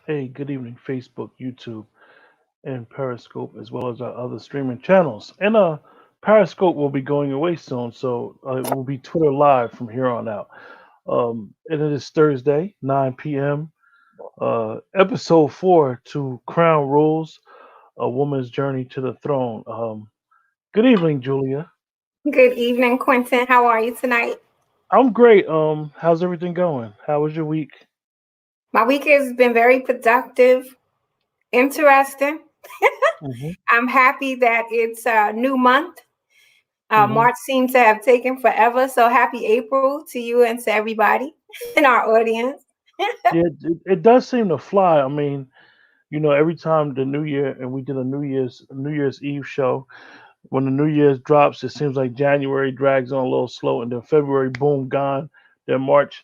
Hey, good evening, Facebook, YouTube, and Periscope, as well as our other streaming channels. And Periscope will be going away soon, so it will be Twitter Live from here on out. And it is Thursday, 9 p.m. Episode 4 to Crown Rules: A Woman's Journey to the Throne. Good evening, Julia. Good evening, Quentin. How are you tonight? I'm great. How's everything going? How was your week? My week has been very productive, interesting. Hmm. I'm happy that it's a new month. Hmm. March seems to have taken forever. So happy April to you and to everybody in our audience. Yeah, it does seem to fly. I mean, every time the New Year and we did a New Year's Eve show, when the New Year's drops, it seems like January drags on a little slow, and then February, boom, gone. Then March,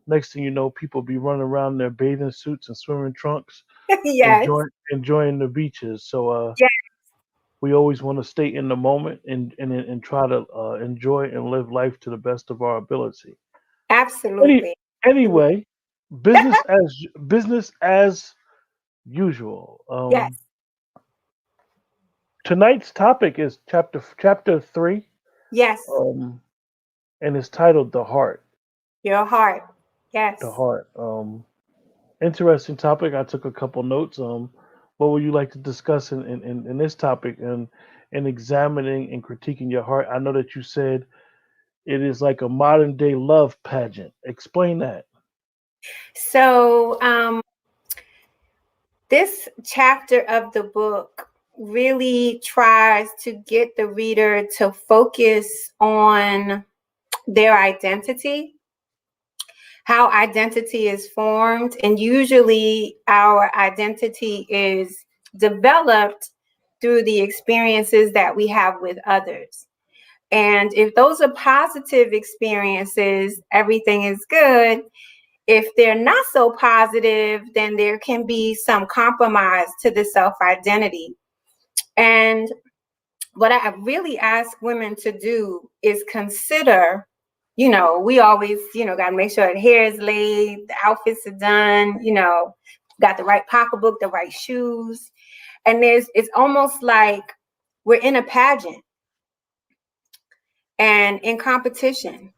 next thing you know, people be running around in their bathing suits and swimming trunks, Yes. enjoying the beaches. So Yeah, we always want to stay in the moment and try to enjoy and live life to the best of our ability. Any absolutely. Absolutely. anyway, business as usual. Yes. Tonight's topic is chapter 3, Yes. um, and it's titled "The Heart." Your heart. The Yes. heart. Interesting topic. I took a couple notes. What would you like to discuss in this topic and in examining and critiquing your heart? I know that you said it is like a modern day love pageant. Explain that. So, this chapter of the book really tries to get the reader to focus on their identity, how identity is formed. And usually, our identity is developed through the experiences that we have with others. And if those are positive experiences, everything is good. If they're not so positive, then there can be some compromise to the self identity. And what I really ask women to do is consider, we always, got to make sure the hair is laid, the outfits are done, got the right pocketbook, the right shoes. And it's almost like we're in a pageant and in competition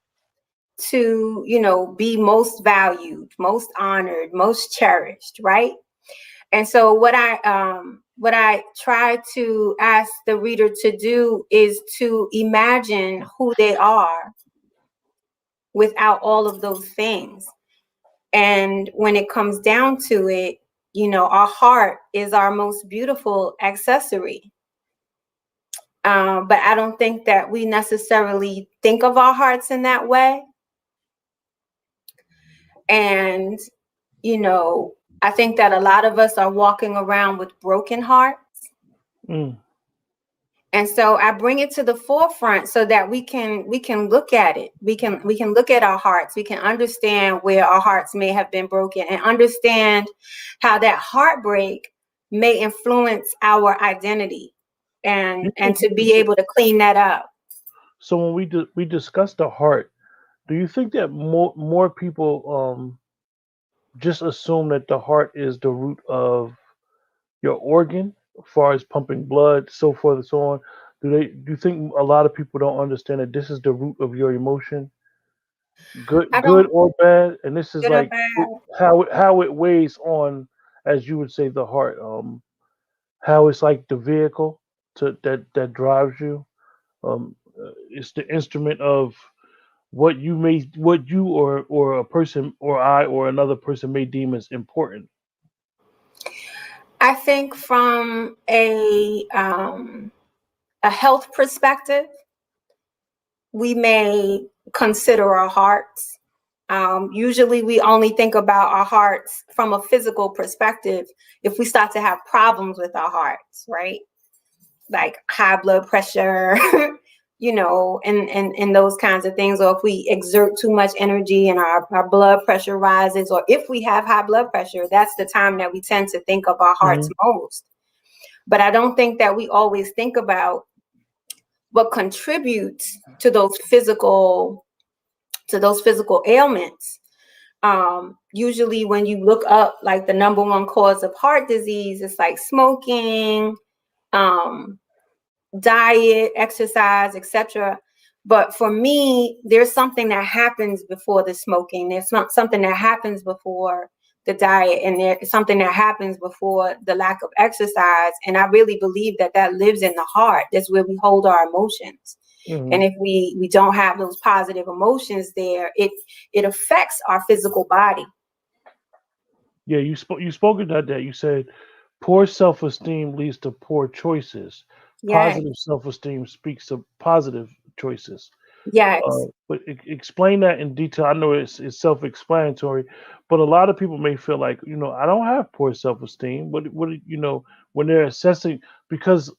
to, be most valued, most honored, most cherished, right? And so what I try to ask the reader to do is to imagine who they are without all of those things. And when it comes down to it, our heart is our most beautiful accessory. But I don't think that we necessarily think of our hearts in that way. And, I think that a lot of us are walking around with broken hearts. Mm. And so I bring it to the forefront so that we can look at it. We can look at our hearts. We can understand where our hearts may have been broken and understand how that heartbreak may influence our identity You and think to be able to clean that up. so? When we discuss the heart, do you think that more people just assume that the heart is the root of your organ, as far as pumping blood, so forth and so on? Do you think a lot of people don't understand that this is the root of your emotion, I good don't or bad, and this is good or like bad. how it weighs on, as you would say, the heart, how it's like the vehicle that drives you. It's the instrument of what you or a person or I or another person may deem as important. I think from a health perspective, we may consider our hearts. Usually, we only think about our hearts from a physical perspective if we start to have problems with our hearts, right? Like high blood pressure, and those kinds of things. Or if we exert too much energy and our blood pressure rises, or if we have high blood pressure, that's the time that we tend to think of our hearts Hmm. most. But I don't think that we always think about what contributes to those physical ailments. Usually when you look up like the number one cause of heart disease, it's like smoking, um, diet, exercise, etc. But for me, there's something that happens before the smoking. There's not something that happens before the diet, and there's something that happens before the lack of exercise. And I really believe that that lives in the heart. That's where we hold our emotions. Hmm. And if we don't have those positive emotions there, it affects our physical body. Yeah, you spoke of that. You said poor self-esteem leads to poor choices. Yes, Positive self-esteem speaks to positive choices. yes. But explain that in detail. I know it's self-explanatory, but a lot of people may feel like, I don't have poor self-esteem. When they're assessing, because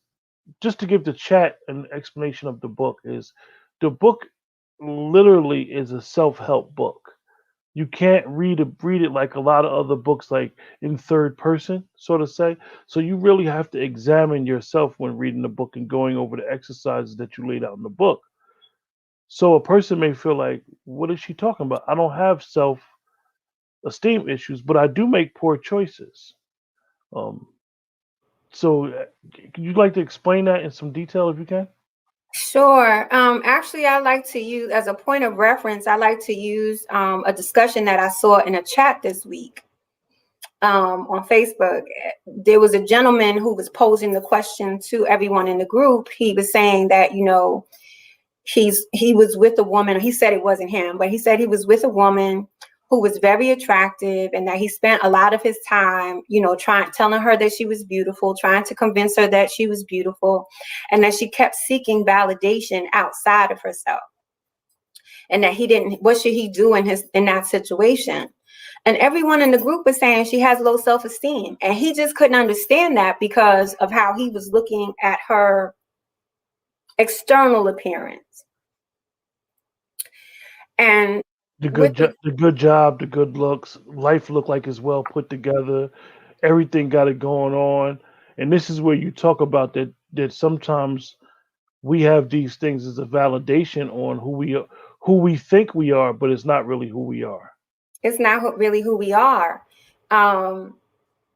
just to give the chat an explanation of the book is, the book literally is a self-help book. You can't read it like a lot of other books, like in third person, so to say. So you really have to examine yourself when reading the book and going over the exercises that you laid out in the book. So a person may feel like, what is she talking about? I don't have self esteem issues, but I do make poor choices. Um, so can you like to explain that in some detail if you can? Sure. Actually, I like to use, as a point of reference, I like to use a discussion that I saw in a chat this week on Facebook. There was a gentleman who was posing the question to everyone in the group. He was saying that, he was with a woman. He said it wasn't him, but he said he was with a woman who was very attractive, and that he spent a lot of his time, trying telling her that she was beautiful, trying to convince her that she was beautiful, and that she kept seeking validation outside of herself, and that he didn't. What should he do in that situation? And everyone in the group was saying she has low self-esteem, and he just couldn't understand that because of how he was looking at her external appearance. And with the The good job, the good looks, life look like it's well put together. Everything got it going on, and this is where you talk about that sometimes we have these things as a validation on who we think we are, but it's not really who we are. It's not really who we are. Um,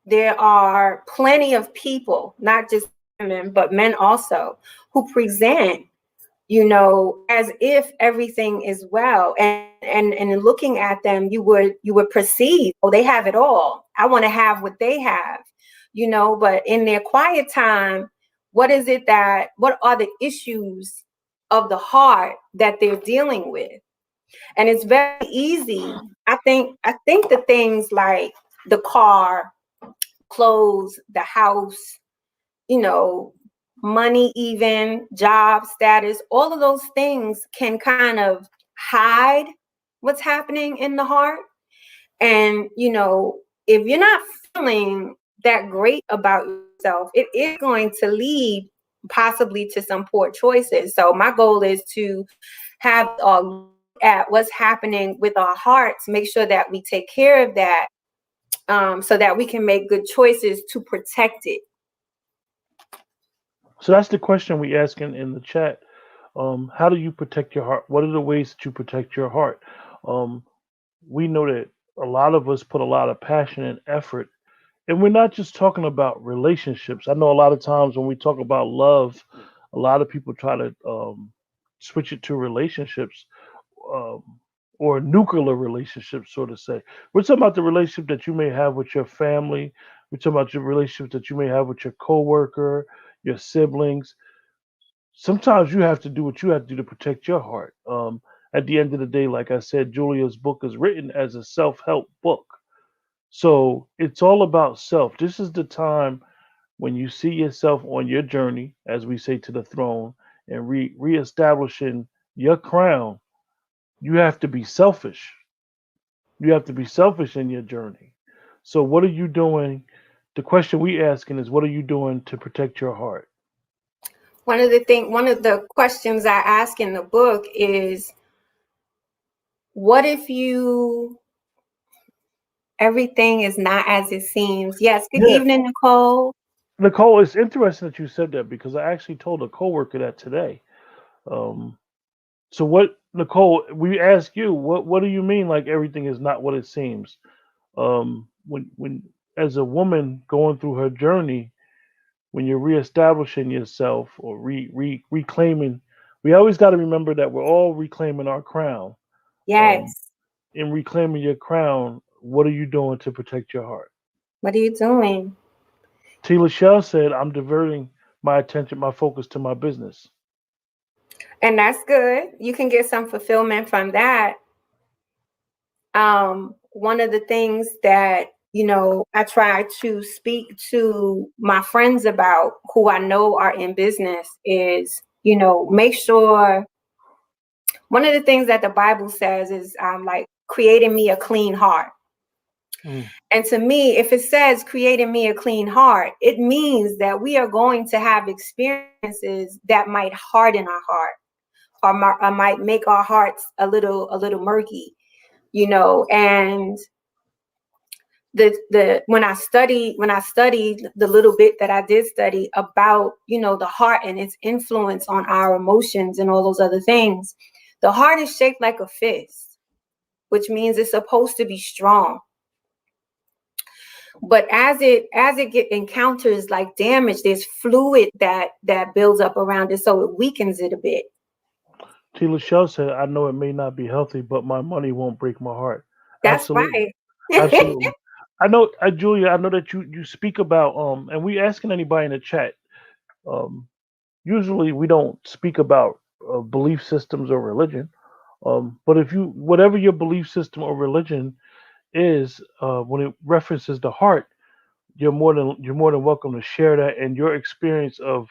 there are plenty of people, not just women, but men also, who present, as if everything is well. And in looking at them, you would perceive, oh, they have it all. I want to have what they have, but in their quiet time, what are the issues of the heart that they're dealing with? And it's very easy. I think the things like the car, clothes, the house, you know, money, even job status, all of those things can kind of hide what's happening in the heart. And, if you're not feeling that great about yourself, it is going to lead possibly to some poor choices. So my goal is to have look at what's happening with our hearts, make sure that we take care of that, so that we can make good choices to protect it. So that's the question we ask in the chat. How do you protect your heart? What are the ways that you protect your heart? Um, we know that a lot of us put a lot of passion and effort, and we're not just talking about relationships. I know a lot of times when we talk about love, a lot of people try to switch it to relationships, um, or nuclear relationships, so to say. We're talking about the relationship that you may have with your family. We're talking about your relationships that you may have with your coworker, your siblings. Sometimes you have to do what you have to do to protect your heart. At the end of the day, like I said, Julia's book is written as a self-help book. So it's all about self. This is the time when you see yourself on your journey, as we say, to the throne, and reestablishing your crown. You have to be selfish. You have to be selfish in your journey. So what are you doing? The question we asking is, what are you doing to protect your heart? One of the questions I ask in the book is, what if everything is not as it seems? Yes. Good Yeah, evening, Nicole. Nicole, it's interesting that you said that because I actually told a coworker that today. Um, so Nicole, we ask you, what do you mean like everything is not what it seems? When as a woman going through her journey, when you're reestablishing yourself or reclaiming, we always got to remember that we're all reclaiming our crown. Um, Yes. in reclaiming your crown, what are you doing to protect your heart? What are you doing? T. Lachelle said, I'm diverting my attention, my focus to my business. And that's good. You can get some fulfillment from that. One of the things that, I try to speak to my friends about who I know are in business is, make sure one of the things that the Bible says is like creating me a clean heart. Mm. And to me, if it says creating me a clean heart, it means that we are going to have experiences that might harden our heart or might make our hearts a little murky, and the when I studied the little bit that I did study about, the heart and its influence on our emotions and all those other things. The heart is shaped like a fist, which means it's supposed to be strong. But as it encounters like damage, there's fluid that builds up around it, so it weakens it a bit. T. Lachelle said, I know it may not be healthy, but my money won't break my heart. That's Absolutely. right. Absolutely. I know, Julia, I know that you speak about, and we asking anybody in the chat, um, usually we don't speak about belief systems or religion. But if you, whatever your belief system or religion is, when it references the heart, you're more than welcome to share that and your experience of,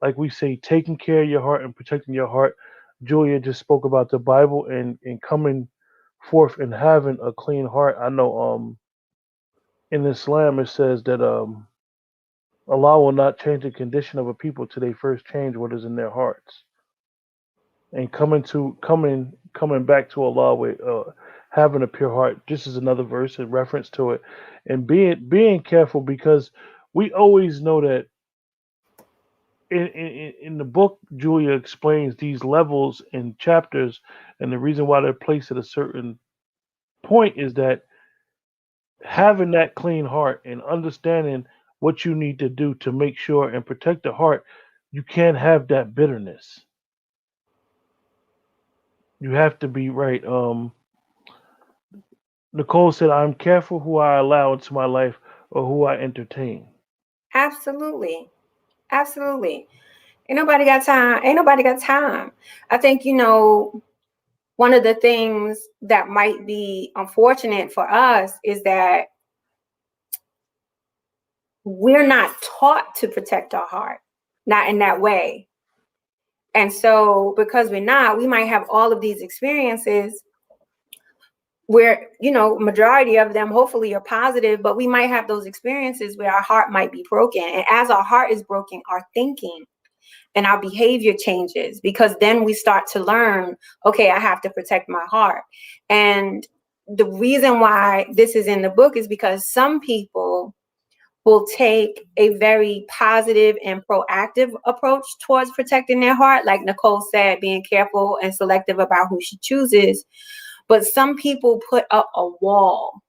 like we say, taking care of your heart and protecting your heart. Julia just spoke about the Bible and coming forth and having a clean heart. I know in Islam it says that Allah will not change the condition of a people till they first change what is in their hearts. And coming back to Allah with having a pure heart. This is another verse in reference to it, and being careful because we always know that in the book Julia explains these levels and chapters, and the reason why they're placed at a certain point is that having that clean heart and understanding what you need to do to make sure and protect the heart, you can't have that bitterness. You have to be right. Nicole said, I'm careful who I allow into my life or who I entertain. Absolutely. Absolutely. Ain't nobody got time. Ain't nobody got time. I think, one of the things that might be unfortunate for us is that we're not taught to protect our heart, not in that way. And so, because we're not, we might have all of these experiences where, majority of them hopefully are positive, but we might have those experiences where our heart might be broken. And as our heart is broken, our thinking and our behavior changes, because then we start to learn, okay, I have to protect my heart. And the reason why this is in the book is because some people will take a very positive and proactive approach towards protecting their heart, like Nicole said, being careful and selective about who she chooses. But some people put up a wall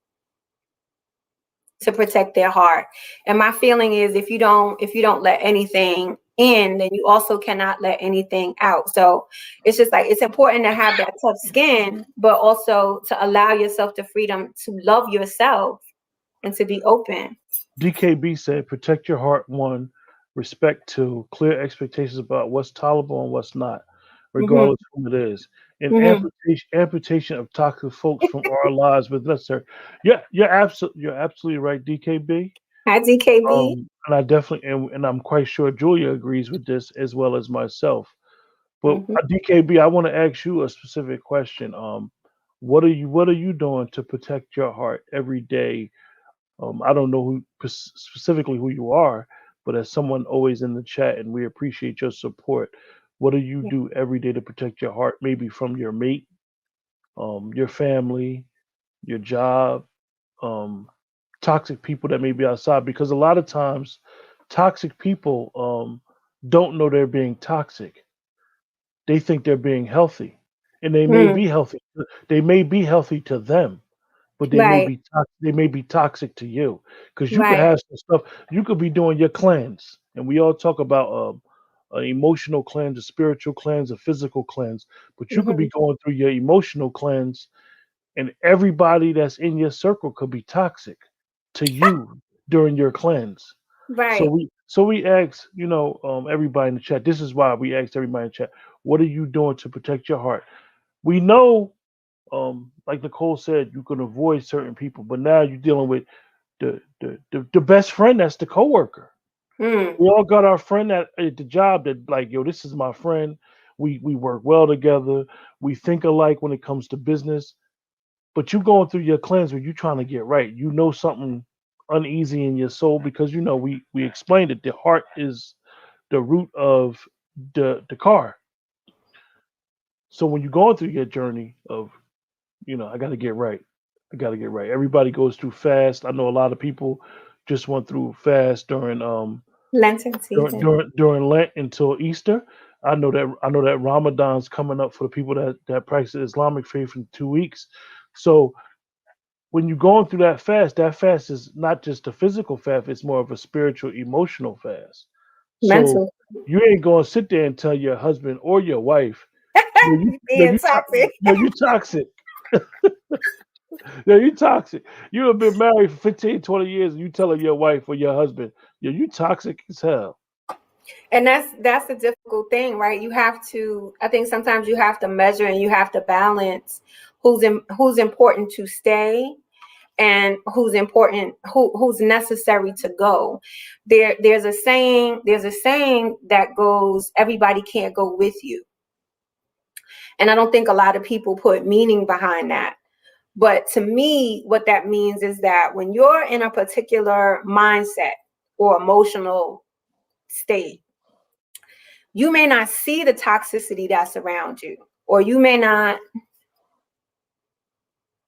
to protect their heart. And my feeling is if you don't let anything in, then you also cannot let anything out. So it's just like it's important to have that tough skin, but also to allow yourself the freedom to love yourself and to be open. DKB said, protect your heart, one, respect, two, clear expectations about what's tolerable and what's not, Hmm. regardless of who it is. And Hmm. amputation of toxic folks from our lives with necessary. Yeah, you're absolutely right, DKB. Hi, DKB. And I definitely and I'm quite sure Julia agrees with this as well as myself. But Hmm. DKB, I want to ask you a specific question. What are you doing to protect your heart every day? I don't know specifically who you are, but as someone always in the chat, and we appreciate your support. What do you do every day to protect your heart? Maybe from your mate, your family, your job, um, toxic people that may be outside. Because a lot of times, toxic people don't know they're being toxic. They think they're being healthy, and they may Mm, be healthy. They may be healthy to them, but right, they may be toxic to you because you could right. have some stuff. You could be doing your cleanse, and we all talk about an emotional cleanse, a spiritual cleanse, a physical cleanse. But you could Hmm. be going through your emotional cleanse, and everybody that's in your circle could be toxic to you during your cleanse. So Right. we ask, everybody in the chat. This is why we asked everybody in the chat. What are you doing to protect your heart? We know, like Nicole said, you can avoid certain people, but now you're dealing with the best friend. That's the coworker. Mm, We all got our friend at the job that like, yo, this is my friend. We work well together. We think alike when it comes to business. But you going through your cleanse where you trying to get right. You know something uneasy in your soul because we explained it. The heart is the root of the car. So when you're going through your journey of, I got to get right. I got to get right. Everybody goes through fast. I know a lot of people just went through fast Lenten season. during Lent until Easter. I know that Ramadan's coming up for the people that practice the Islamic faith in 2 weeks. So when you're going through that fast is not just a physical fast, it's more of a spiritual, emotional fast. So Mental. you ain't gonna sit there and tell your husband or your wife, yo, you, You yo, being toxic. yo, you toxic. Yo, you toxic. You have been married for 15, 20 years and you telling your wife or your husband, yo, you toxic as hell. And that's the difficult thing, right? You have to, I think sometimes you have to measure and you have to balance who's important to stay and who's necessary to go. There's a saying that goes, everybody can't go with you. And I don't think a lot of people put meaning behind that. But to me, what that means is that when you're in a particular mindset or emotional state, you may not see the toxicity that's around you, or you may not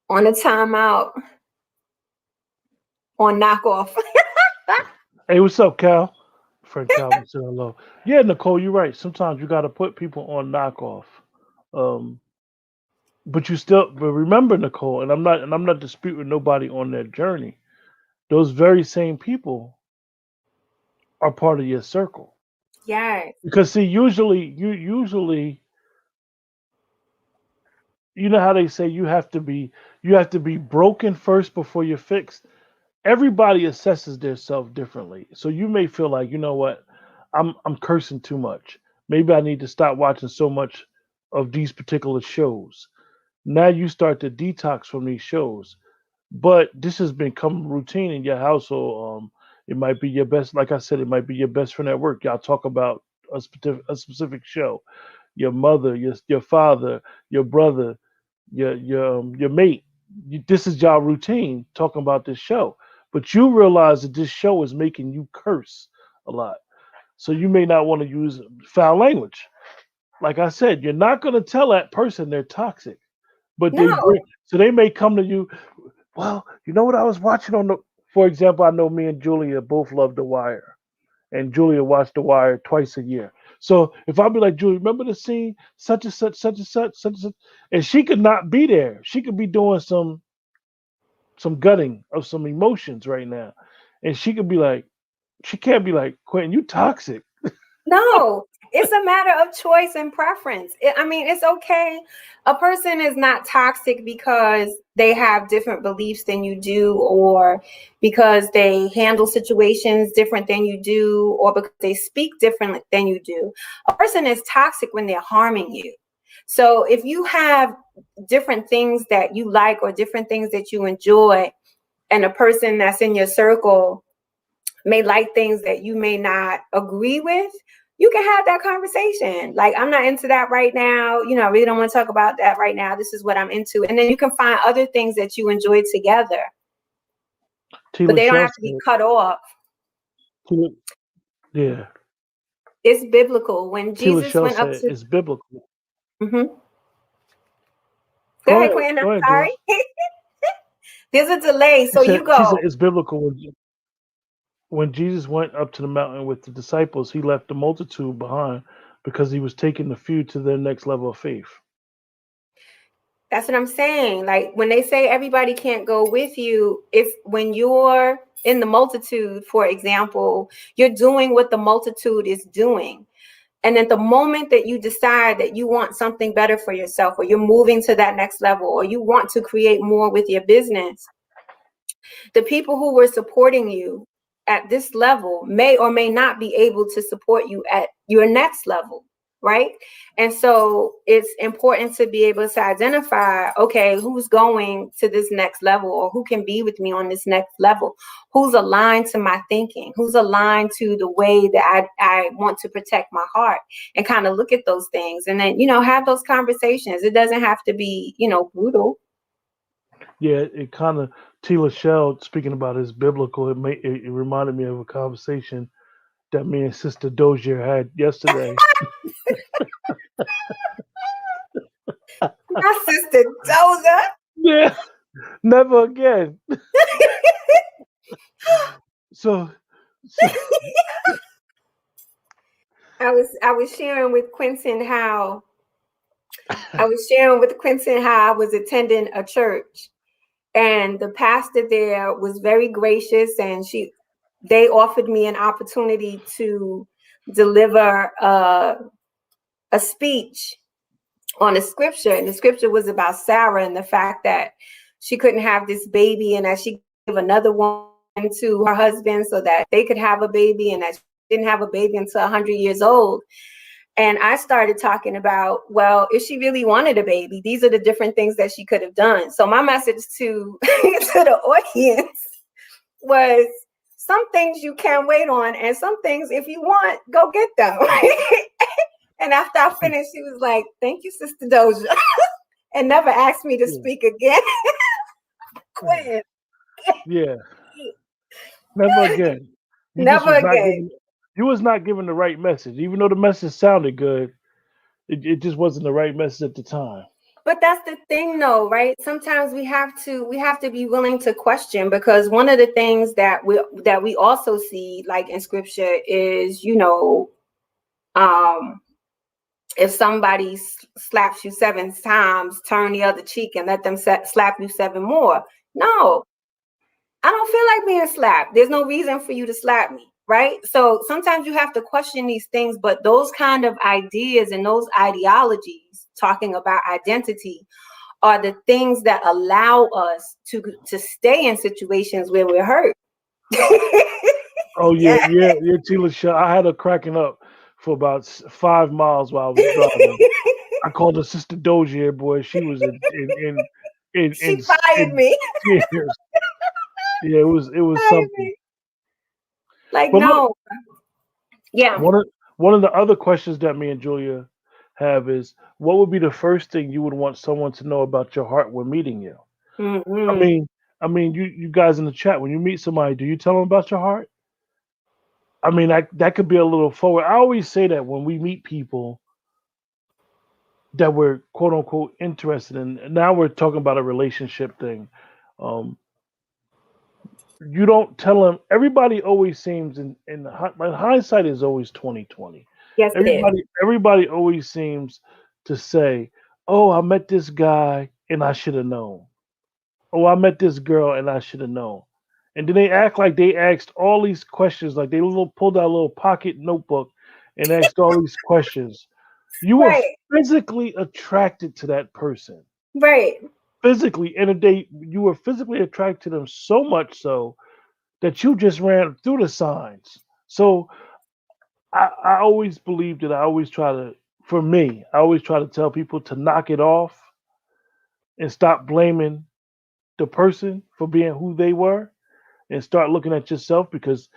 on a timeout on knockoff. Hey, what's up, Cal? Friend Calvin said hello. Yeah, Nicole, you're right. Sometimes you gotta put people on knockoff. Um, but remember, Nicole, and I'm not disputing nobody on their journey. Those very same people are part of your circle. Yes. Because see, usually, you know how they say you have to be broken first before you're fixed. Everybody assesses their self differently. So you may feel like, you know what, I'm cursing too much. Maybe I need to stop watching so much of these particular shows. Now you start to detox from these shows. But this has become routine in your household. It might be your best, like I said, it might be your best friend at work. Y'all talk about a specific show. Your mother, your father, your brother, your mate. This is y'all routine talking about this show. But you realize that this show is making you curse a lot. So you may not want to use foul language. Like I said, you're not going to tell that person they're toxic, but No. they may come to you. Well, you know what I was watching on the. For example, I know me and Julia both love The Wire, and Julia watched The Wire twice a year. So if I be like, Julia, remember the scene, such and such, such and such, such and such, and she could not be there. She could be doing some gutting of some emotions right now, and she could be like, she can't be like, Quentin, you toxic. No, it's a matter of choice and preference. I mean, it's okay. A person is not toxic because they have different beliefs than you do, or because they handle situations different than you do, or because they speak different than you do. A person is toxic when they're harming you. So if you have different things that you like or different things that you enjoy, and a person that's in your circle may like things that you may not agree with, you can have that conversation. Like, I'm not into that right now. I really don't want to talk about that right now. This is what I'm into. And then you can find other things that you enjoy together, T. but they don't Lachelle have to be said, cut off. T. Yeah, It's biblical. When T. Jesus Lachelle went up said to, it's biblical. Mhm. Go Go ahead, ahead, Quinn. I'm go ahead, sorry. Jules. There's a delay. So you She said go. it's biblical when Jesus went up to the mountain with the disciples, he left the multitude behind because he was taking the few to their next level of faith. That's what I'm saying. Like when they say everybody can't go with you, it's when you're in the multitude, for example, you're doing what the multitude is doing. And at the moment that you decide that you want something better for yourself, or you're moving to that next level, or you want to create more with your business, the people who were supporting you at this level may or may not be able to support you at your next level, right? And so it's important to be able to identify, okay, who's going to this next level, or who can be with me on this next level, who's aligned to my thinking, who's aligned to the way that I want to protect my heart, and kind of look at those things, and then, have those conversations. It doesn't have to be, brutal. Yeah, it kind of Tila Shell speaking about his biblical. It reminded me of a conversation that me and Sister Dozier had yesterday. My sister Doza. Yeah, never again. So, so I was sharing with Quentin how I was attending a church, and the pastor there was very gracious, and they offered me an opportunity to deliver a speech on a scripture, and the scripture was about Sarah and the fact that she couldn't have this baby, and that she gave another woman to her husband so that they could have a baby, and that she didn't have a baby until 100 years old. And I started talking about, well, if she really wanted a baby, these are the different things that she could have done. So my message to to the audience was, some things you can wait on, and some things, if you want, go get them. And after I finished, she was like, "Thank you, Sister Doja," and never asked me to yeah, speak again. Quinn, yeah, never again. You just never was not again. giving. You was not giving the right message, even though the message sounded good. It just wasn't the right message at the time. But that's the thing, though, right? Sometimes we have to be willing to question, because one of the things that we also see, like in scripture, is, um if somebody slaps you 7 times, turn the other cheek and let them slap you 7 more. No, I don't feel like being slapped. There's no reason for you to slap me, right? So sometimes you have to question these things, but those kind of ideas and those ideologies, talking about identity, are the things that allow us to stay in situations where we're hurt. Oh yeah, Yeah. yeah, yeah. Tila Shell. I had her cracking up for about 5 miles while I was driving. I called her Sister Dozier, boy. She was She fired in me. tears. Yeah, it was Fired something. me. Like, But look, no. Yeah. one of the other questions that me and Julia have is, what would be the first thing you would want someone to know about your heart when meeting you? I Hmm. mean, you guys in the chat, when you meet somebody, do you tell them about your heart? I mean, that could be a little forward. I always say that when we meet people that we're quote unquote interested in. Now we're talking about a relationship thing. Um, you don't tell them. Everybody always seems in hindsight is always 2020. Yes, it is. Everybody always seems to say, "Oh, I met this guy and I should have known." Oh, I met this girl and I should have known. And then they act like they asked all these questions, like they pulled out a little pocket notebook and asked all these questions. You were Right. physically attracted to that person, Right. physically, and you were physically attracted to them so much so that you just ran through the signs. So I always believe that for me, I always try to tell people to knock it off and stop blaming the person for being who they were and start looking at yourself, because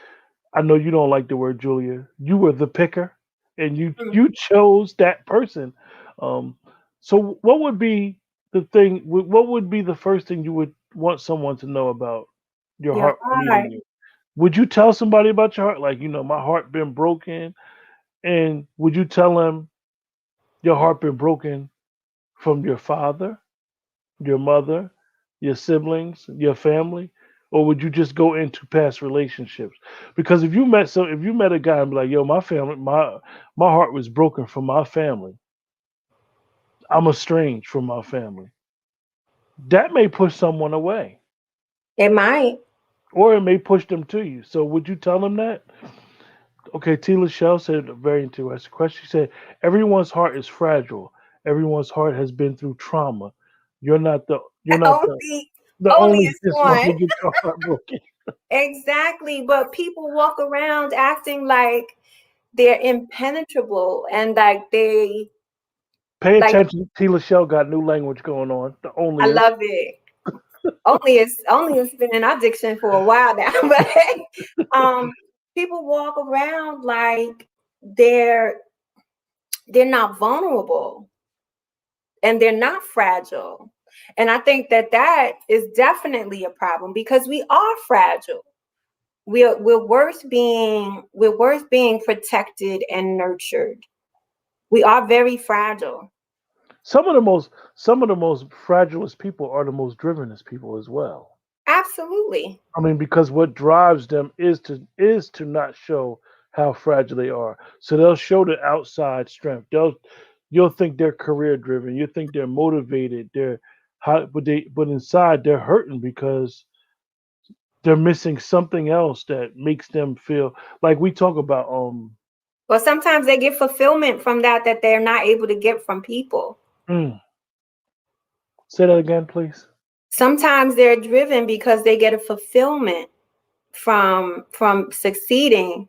I know you don't like the word Julia. You were the picker, and Mm. you chose that person. Um, so what would be the thing? What would be the first thing you would want someone to know about your Your heart heart. meeting you? Would you tell somebody about your heart, like, my heart been broken, and would you tell them your heart been broken from your father, your mother, your siblings, your family, or would you just go into past relationships? Because if you met a guy and be like, "Yo, my heart was broken from my family. I'm estranged from my family." that may push someone away, It might. or it may push them to you. So would you tell them that? Okay, Tila Shell said a very interesting question. She said, "Everyone's heart is fragile. Everyone's heart has been through trauma. You're not Only, the only only is this one one. to get your heart broken." Exactly. But people walk around acting like they're impenetrable and like they Pay like attention. Tila Shell got new language going on. The I only is. love it. Only has been in our diction for a while now. But um people walk around like they're they're not vulnerable and they're not fragile. And I think that that is definitely a problem because we are fragile. We're worth being protected and nurtured. We are very fragile. Some of the most some of the most fragilest people are the most drivenest people as well. Absolutely. I mean, because what drives them is to not show how fragile they are. So they'll show the outside strength. You'll think they're career driven. You think they're motivated. But inside they're hurting because they're missing something else that makes them feel like we talk about. Well, sometimes they get fulfillment from that they're not able to get from people. Mm, say that again, please. Sometimes they're driven because they get a fulfillment from succeeding,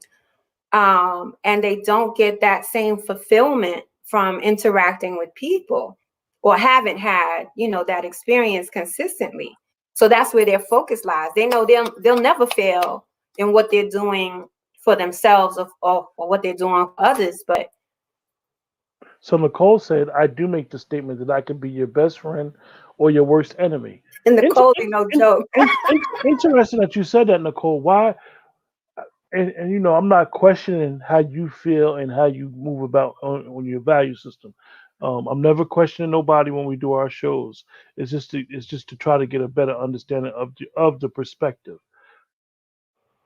and they don't get that same fulfillment from interacting with people or haven't had that experience consistently. So that's where their focus lies. They know they'll never fail in what they're doing for themselves or what they're doing for others. But So Nicole said, "I do make the statement that I could be your best friend or your worst enemy." in the Inter- cold, ain't no joke. Interesting that you said that, Nicole. Why? And I'm not questioning how you feel and how you move about on your value system. I'm never questioning nobody when we do our shows. It's just to try to get a better understanding of the perspective.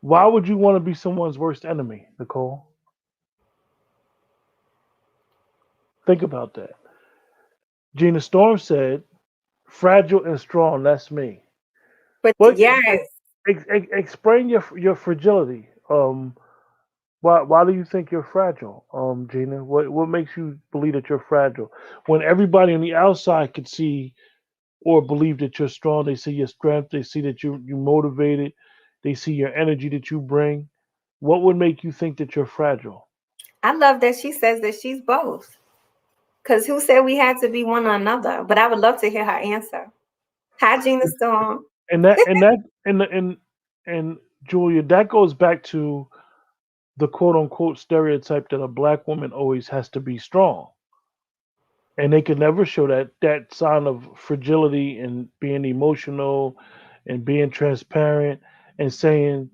Why would you want to be someone's worst enemy, Nicole? Think about that. Gina Storm said, "Fragile and strong. That's me." But What? yes, Explain your fragility. Why do you think you're fragile, Gina? What makes you believe that you're fragile? When everybody on the outside could see or believe that you're strong, they see your strength, they see that you motivated, they see your energy that you bring. What would make you think that you're fragile? I love that she says that she's both. Because who said we had to be one or another? But I would love to hear her answer. Hi, Gina Storm. And and Julia, that goes back to the quote unquote stereotype that a black woman always has to be strong. And they could never show that sign of fragility and being emotional and being transparent and saying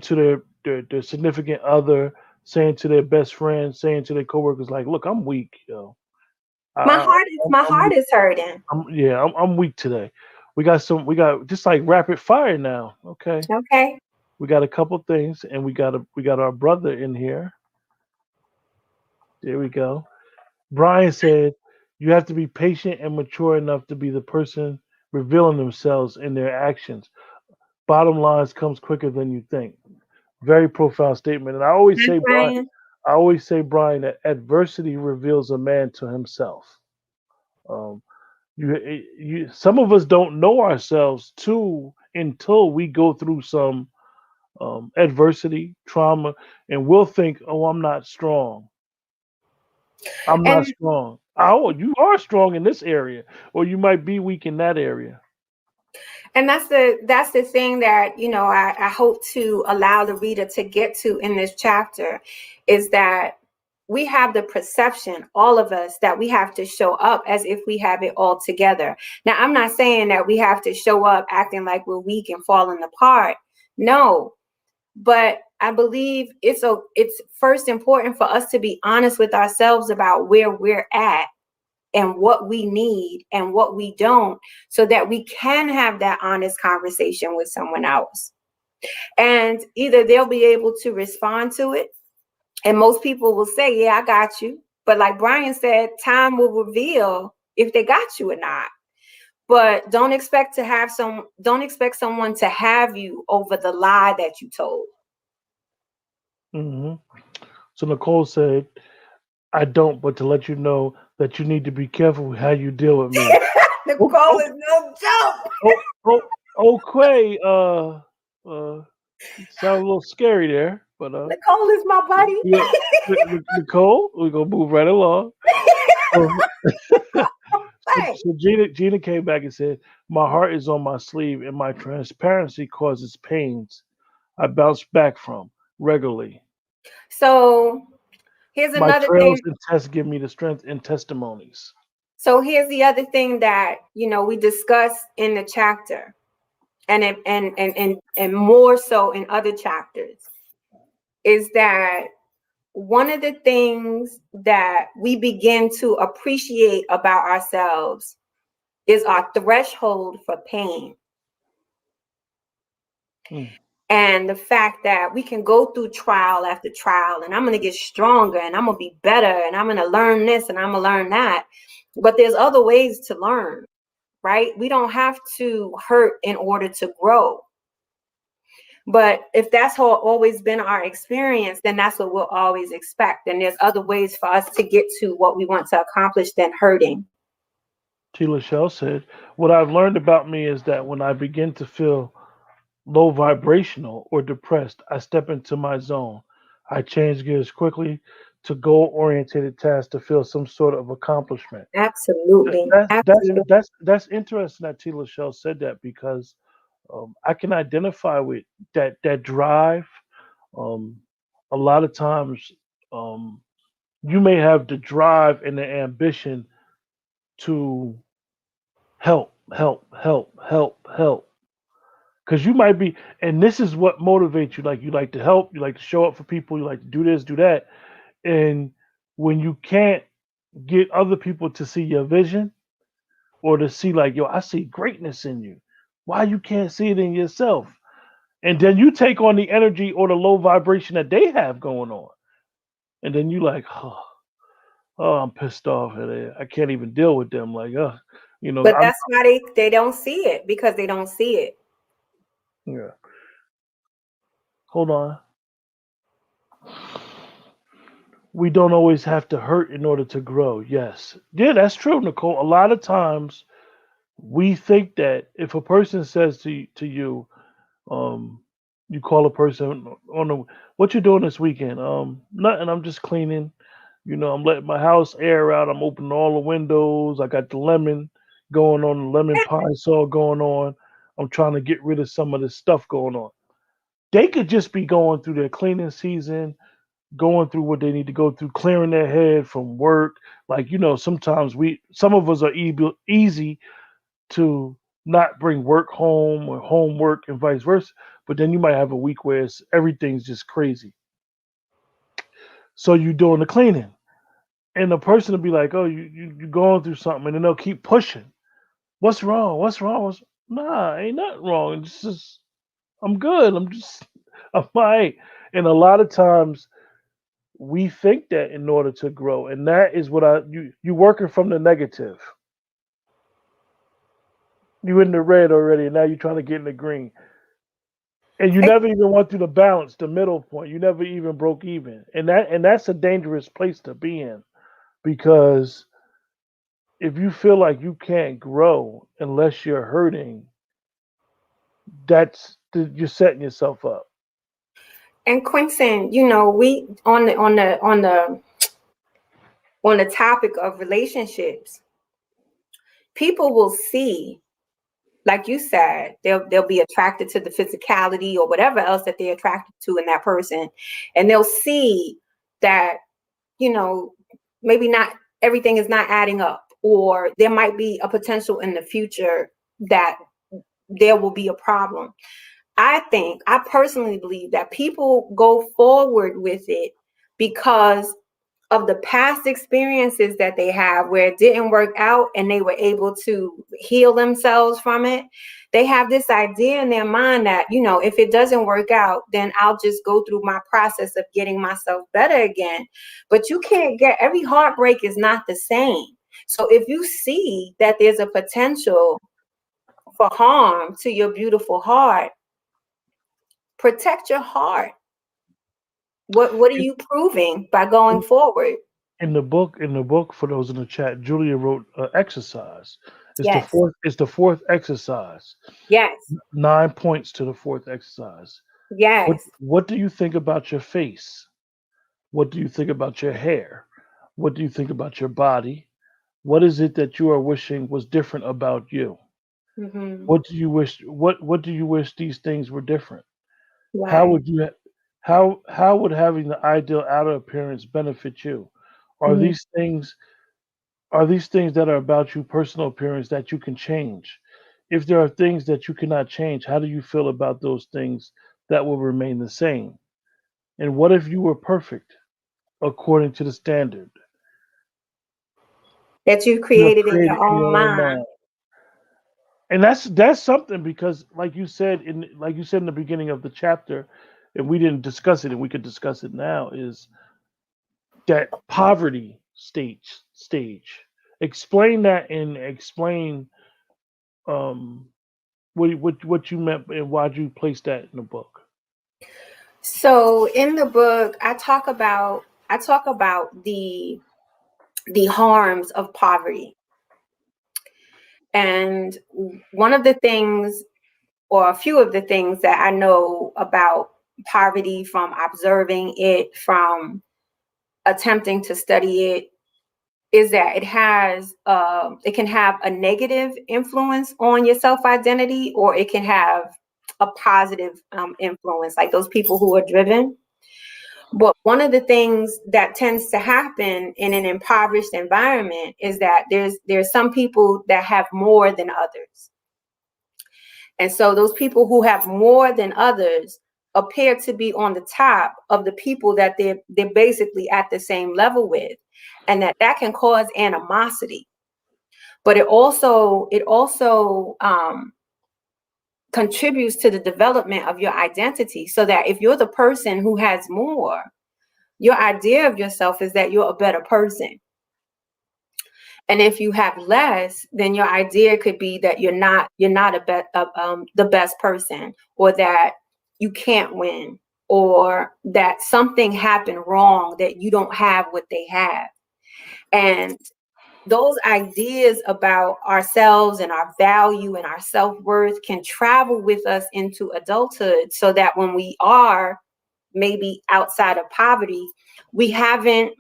to their significant other, saying to their best friend, saying to their coworkers, like, "Look, I'm weak, yo. My I, heart is I'm, my I'm heart weak. is hurting. I'm weak today. We got just like rapid fire now. Okay, Okay. we got a couple things, and we got our brother in here. There we go. Brian said, "You have to be patient and mature enough to be the person revealing themselves in their actions. Bottom lines comes quicker than you think." Very profound statement. And Hi, Brian. I always say, Brian, that adversity reveals a man to himself. Um, some of us don't know ourselves too until we go through some adversity, trauma, and we'll think, "Oh, I'm not strong. I'm not And strong." Oh, you are strong in this area, or you might be weak in that area. that's the thing that I hope to allow the reader to get to in this chapter is that we have the perception, all of us, that we have to show up as if we have it all together. Now, I'm not saying that we have to show up acting like we're weak and falling apart. No, but I believe it's first important for us to be honest with ourselves about where we're at and what we need and what we don't, so that we can have that honest conversation with someone else. And either they'll be able to respond to it, and most people will say, "Yeah, I got you." But like Brian said, time will reveal if they got you or not. but don't expect someone to have you over the lie that you told. Hmm. So Nicole said, "I don't, but to let you know that you need to be careful with how you deal with me." Oh, Nicole oh, is no joke. oh, oh, okay. Sound a little scary there, but Nicole is my buddy. yeah, Nicole, we're gonna move right along. So, Hey. so Gina came back and said, "My heart is on my sleeve, and my transparency causes pains I bounce back from regularly. So here's My another trails thing. and tests give me the strength and testimonies." So here's the other thing that we discussed in the chapter, and more so in other chapters, is that one of the things that we begin to appreciate about ourselves is our threshold for pain. Mm. And the fact that we can go through trial after trial, and I'm going to get stronger, and I'm going to be better, and I'm going to learn this, and I'm going to learn that. But there's other ways to learn, right? We don't have to hurt in order to grow. But if that's how always been our experience, then that's what we'll always expect. And there's other ways for us to get to what we want to accomplish than hurting. T. Lachelle said, "What I've learned about me is that when I begin to feel low vibrational or depressed, I step into my zone. I change gears quickly to goal oriented tasks to feel some sort of accomplishment." Absolutely. Absolutely. That's interesting that T. Lachelle said that because I can identify with that drive. Um, a lot of times, um, you may have the drive and the ambition to help, because you might be, and this is what motivates you. Like you like to help, you like to show up for people, you like to do this, do that, and when you can't get other people to see your vision or to see like, yo, I see greatness in you. Why you can't see it in yourself? And then you take on the energy or the low vibration that they have going on, and then you like, oh, I'm pissed off, and I can't even deal with them. Like, But I'm that's why they don't see it, because they don't see it. yeah. Hold on. We don't always have to hurt in order to grow. Yes. Yeah, that's true, Nicole. A lot of times we think that if a person says to you, um, you call a person on the, what you doing this weekend? Nothing. I'm just cleaning. I'm letting my house air out. I'm opening all the windows. I got the lemon going on, the lemon pie saw going on. I'm trying to get rid of some of this stuff going on. They could just be going through their cleaning season, going through what they need to go through, clearing their head from work. Like, sometimes some of us are easy to not bring work home or homework and vice versa. But then you might have a week where everything's just crazy. So you doing the cleaning, and the person will be like, "Oh, you going through something," and then they'll keep pushing. What's wrong? What's wrong? Nah, ain't nothing wrong. It's just I'm good. I'm fine. And a lot of times we think that in order to grow, and that is what you working from the negative. You in the red already, and now you're trying to get in the green, and you never even went through the balance, the middle point. You never even broke even, and that's a dangerous place to be in, because if you feel like you can't grow unless you're hurting, you're setting yourself up. And Quincy, we on the topic of relationships, people will see, like you said, they'll be attracted to the physicality or whatever else that they're attracted to in that person, and they'll see that you know maybe not everything is not adding up, or there might be a potential in the future that there will be a problem. I personally believe that people go forward with it because of the past experiences that they have where it didn't work out and they were able to heal themselves from it. They have this idea in their mind that, if it doesn't work out, then I'll just go through my process of getting myself better again. But you can't every heartbreak is not the same. So if you see that there's a potential for harm to your beautiful heart, protect your heart. What are In, you proving by going in, forward? in the book, for those in the chat, Julia wrote exercise. It's the Yes. fourth. It's the fourth exercise. Yes. 9 points to the fourth exercise. What Yes. What do you think about your face? What do you think about your hair? What do you think about your body? What is it that you are wishing was different about you? Hmm. What do you wish? What do you wish these things were different? How Right. would you? How would having the ideal outer appearance benefit you? Are Mhm. these things are these things that are about you personal appearance that you can change? If there are things that you cannot change, how do you feel about those things that will remain the same? And what if you were perfect according to the standard That you you have created in created your in own your own mind. mind? And that's something because like you said in the beginning of the chapter, and we didn't discuss it and we could discuss it now, is that poverty stage. Explain that and explain um what you meant and why'd you place that in the book. So in the book, I talk about the harms of poverty. And one of the things, or a few of the things that I know about poverty from observing it, from attempting to study it, is that it can have a negative influence on your self identity, or it can have a positive influence, like those people who are driven. But one of the things that tends to happen in an impoverished environment is that there's some people that have more than others. And so those people who have more than others appear to be on the top of the people that they're basically at the same level with. And that can cause animosity. But it also contributes to the development of your identity, so that if you're the person who has more, your idea of yourself is that you're a better person. And if you have less, then your idea could be that you're not the best person, or that you can't win, or that something happened wrong, that you don't have what they have. And those ideas about ourselves and our value and our self-worth can travel with us into adulthood, so that when we are maybe outside of poverty, we haven't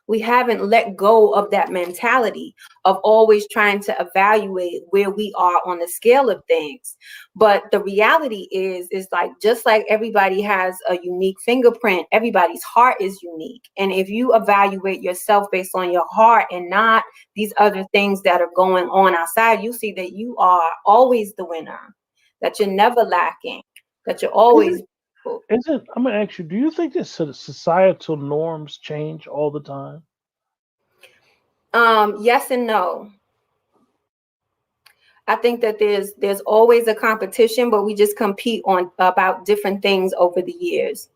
we haven't let go of that mentality of always trying to evaluate where we are on the scale of things. But the reality is like, just like everybody has a unique fingerprint, everybody's heart is unique. And if you evaluate yourself based on your heart and not these other things that are going on outside, you see that you are always the winner, that you're never lacking, that you're Is always it beautiful. is it I'm gonna ask you, do you think that societal norms change all the time? Yes and no. I think that there's always a competition, but we just compete on about different things over the years.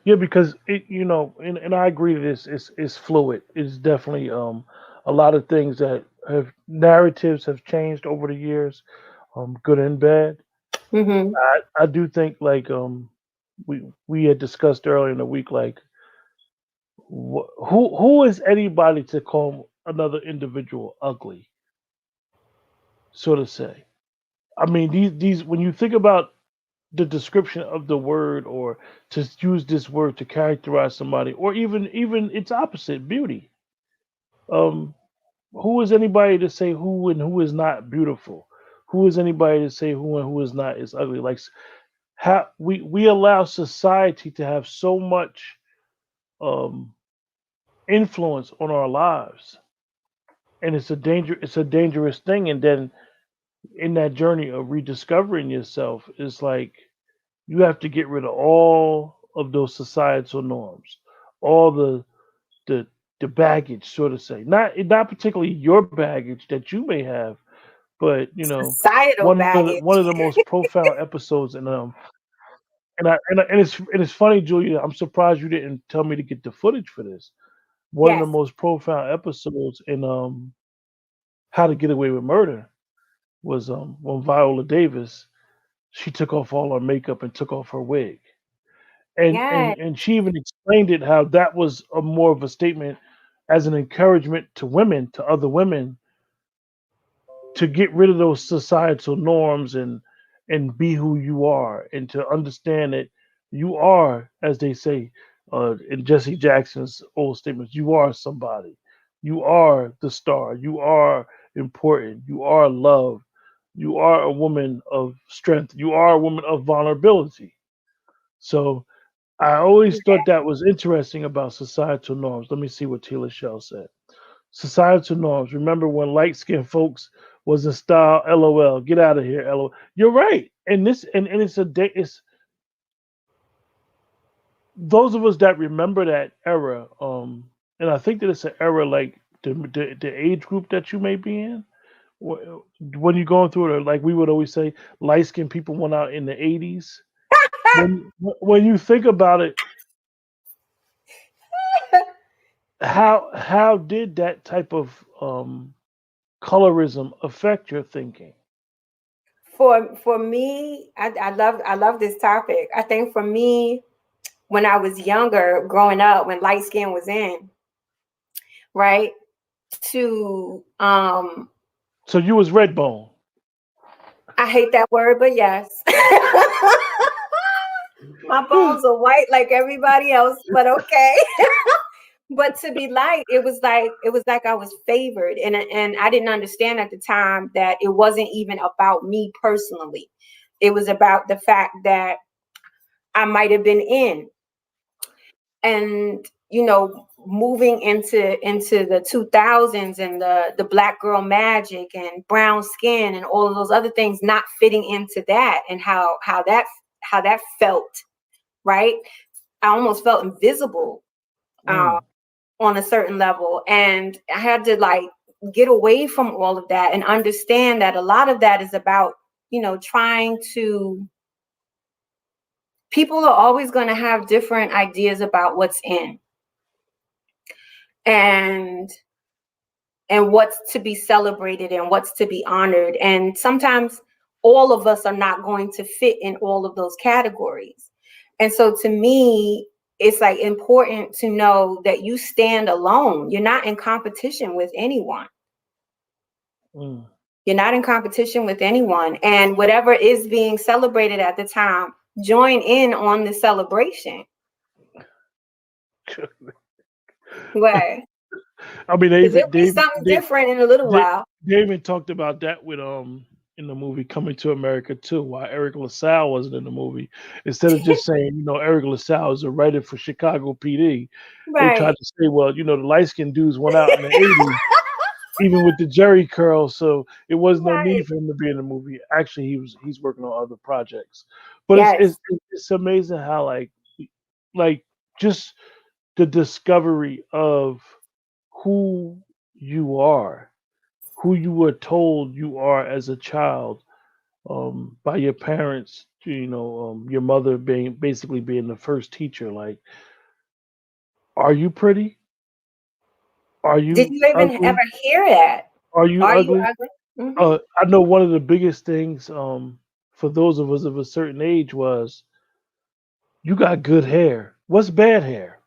Yeah, because and I agree that it's fluid. It's definitely a lot of things that have narratives have changed over the years, good and bad. Hmm. I do think like we had discussed earlier in the week, like who is anybody to call another individual ugly, so to say. I mean, these when you think about the description of the word, or to use this word to characterize somebody, or even its opposite, beauty. Um, who is anybody to say who and who is not beautiful? Who is anybody to say who and who is not is ugly? Like how we allow society to have so much um, influence on our lives, and it's a dangerous thing. And then in that journey of rediscovering yourself, it's like you have to get rid of all of those societal norms, all the the baggage, so to say. Not particularly your baggage that you may have, but Societal one baggage. of the most profound episodes, and it's funny, Julia. I'm surprised you didn't tell me to get the footage for this. One of the Yes. most profound episodes in How to Get Away with Murder. was when Viola Davis, she took off all her makeup and took off her wig. And Yes. and she even explained it how that was a more of a statement as an encouragement to women, to other women, to get rid of those societal norms and be who you are and to understand that you are, as they say in Jesse Jackson's old statements, you are somebody, you are the star, you are important, you are loved, you are a woman of strength, you are a woman of vulnerability. So I always thought that was interesting about societal norms. Let me see what Tila Shell said. Societal norms. Remember when light skinned folks was in style? LOL. Get out of here. LOL. You're right. And this and it's a day. It's those of us that remember that era. And I think that it's an era like the age group that you may be in. When you're going through it, like we would always say, light skinned people went out in the '80s. When you think about it, how did that type of colorism affect your thinking? For me, I love this topic. I think for me, when I was younger, growing up, when light skin was in, right? To So you was Redbone. I hate that word, but yes. My bones are white like everybody else, but okay. But to be light, it was like I was favored, and I didn't understand at the time that it wasn't even about me personally. It was about the fact that I might have been in, and moving into the 2000s and the black girl magic and brown skin and all of those other things not fitting into that, and how that felt, right? I almost felt invisible. um, Mm, on a certain level. And I had to like get away from all of that and understand that a lot of that is about, trying to, people are always going to have different ideas about what's in and what's to be celebrated and what's to be honored. And sometimes all of us are not going to fit in all of those categories. And so to me, it's like important to know that you stand alone. You're not in competition with anyone. mm. You're not in competition with anyone. And whatever is being celebrated at the time, join in on the celebration. Right. I mean, Because it'll be something different in a little they, while. they even talked about that with in the movie Coming to America too. Why Eric LaSalle wasn't in the movie? Instead of just saying, Eric LaSalle is a writer for Chicago PD, they tried Right. to say, well, the light skinned dudes went out in the '80s, even with the Jerry curl, so it was no Right. need for him to be in the movie. Actually, he's working on other projects, but Yes. it's amazing how like just the discovery of who you are, who you were told you are as a child, by your parents. Your mother being basically being the first teacher. Like, are you pretty? Are Did you you even ever ugly? hear that? Are you Are you ugly? ugly? Hmm. I know one of the biggest things, for those of us of a certain age was you got good hair. What's bad hair?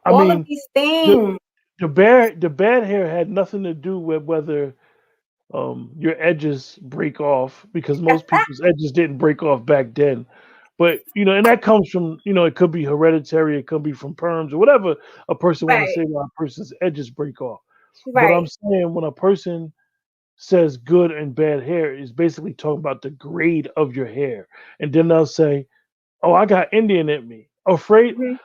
I All of mean, these the things. the bad hair had nothing to do with whether your edges break off, because most people's edges didn't break off back then. But and that comes from, it could be hereditary, it could be from perms or whatever a person want to Right. say why a person's edges break off. But I'm Right. saying when a person says good and bad hair is basically talking about the grade of your hair. And then they'll say, "Oh, I got Indian in me." Afraid, Hmm.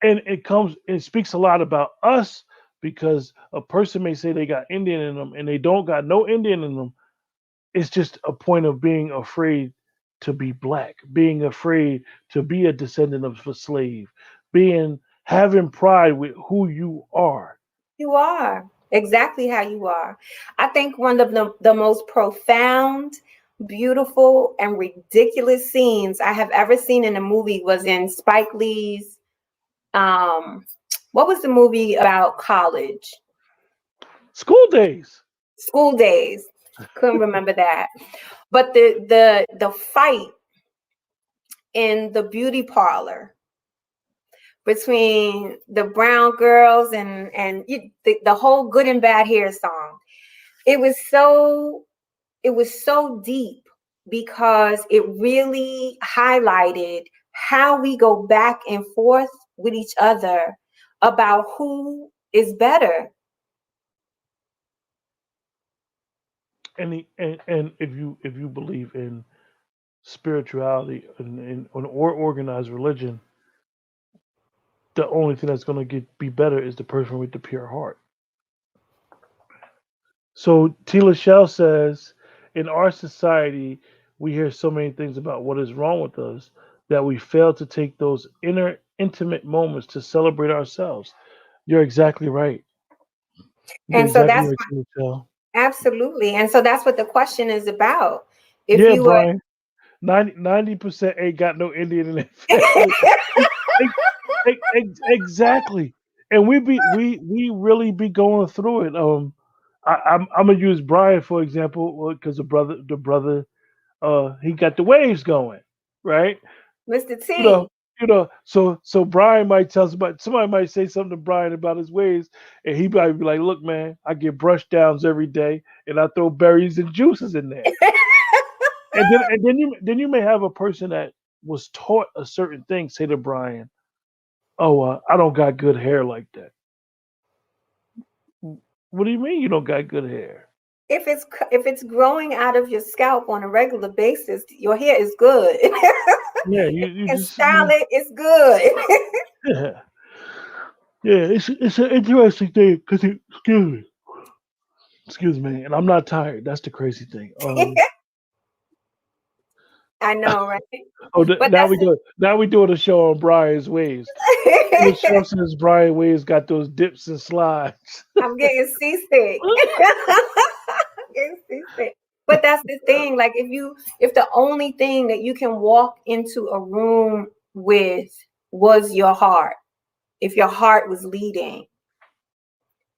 and it speaks a lot about us, because a person may say they got Indian in them and they don't got no Indian in them. It's just a point of being afraid to be black, being afraid to be a descendant of a slave, being having pride with who you are. You are exactly how you are. I think one of the most profound, beautiful, and ridiculous scenes I have ever seen in a movie was in Spike Lee's what was the movie about college? School days. School Days. Couldn't remember that. But the fight in the beauty parlor between the brown girls and the whole good and bad hair song. It was so it was so deep because it really highlighted how we go back and forth with each other about who is better. And if you believe in spirituality or organized religion, the only thing that's going to be better is the person with the pure heart. So Tila Shell says, in our society, we hear so many things about what is wrong with us that we fail to take those inner intimate moments to celebrate ourselves. You're exactly right. You're And so exactly that's right, Tila Shell. absolutely. And so that's what the question is about. If Yeah, you were Brian. 90% ain't got no Indian in their family. Ex- exactly. And we really be going through it. I'm gonna use Brian for example because the brother he got the waves going, right? Mr. You know, T, so Brian might tell somebody might say something to Brian about his waves, and he might be like, "Look, man, I get brush downs every day, and I throw berries and juices in there." And then you may have a person that was taught a certain thing say to Brian, "Oh, I don't got good hair like that." What do you mean you don't got good hair? if it's growing out of your scalp on a regular basis, your hair is good. Yeah, you And just style it, it's good. yeah, yeah. It's an interesting thing because excuse me, and I'm not tired. That's the crazy thing. I know, right? But Now that's we go. Now we doing a show on Brian's waves. The show says Brian Waves got those dips and slides. I'm getting seasick. I'm getting seasick. But that's the thing. Like if the only thing that you can walk into a room with was your heart, if your heart was leading,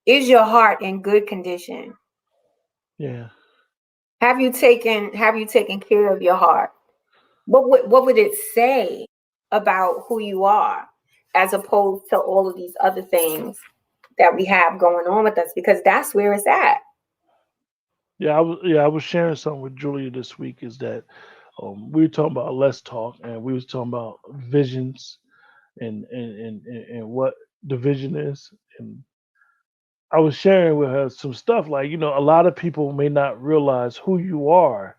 is your heart in good condition? Yeah, Have you taken care of your heart? What would it say about who you are as opposed to all of these other things that we have going on with us? Because that's where it's at. I was sharing something with Julia this week. Is that we were talking about Let's Talk, and we was talking about visions and what the vision is, and I was sharing with her some stuff like a lot of people may not realize who you are.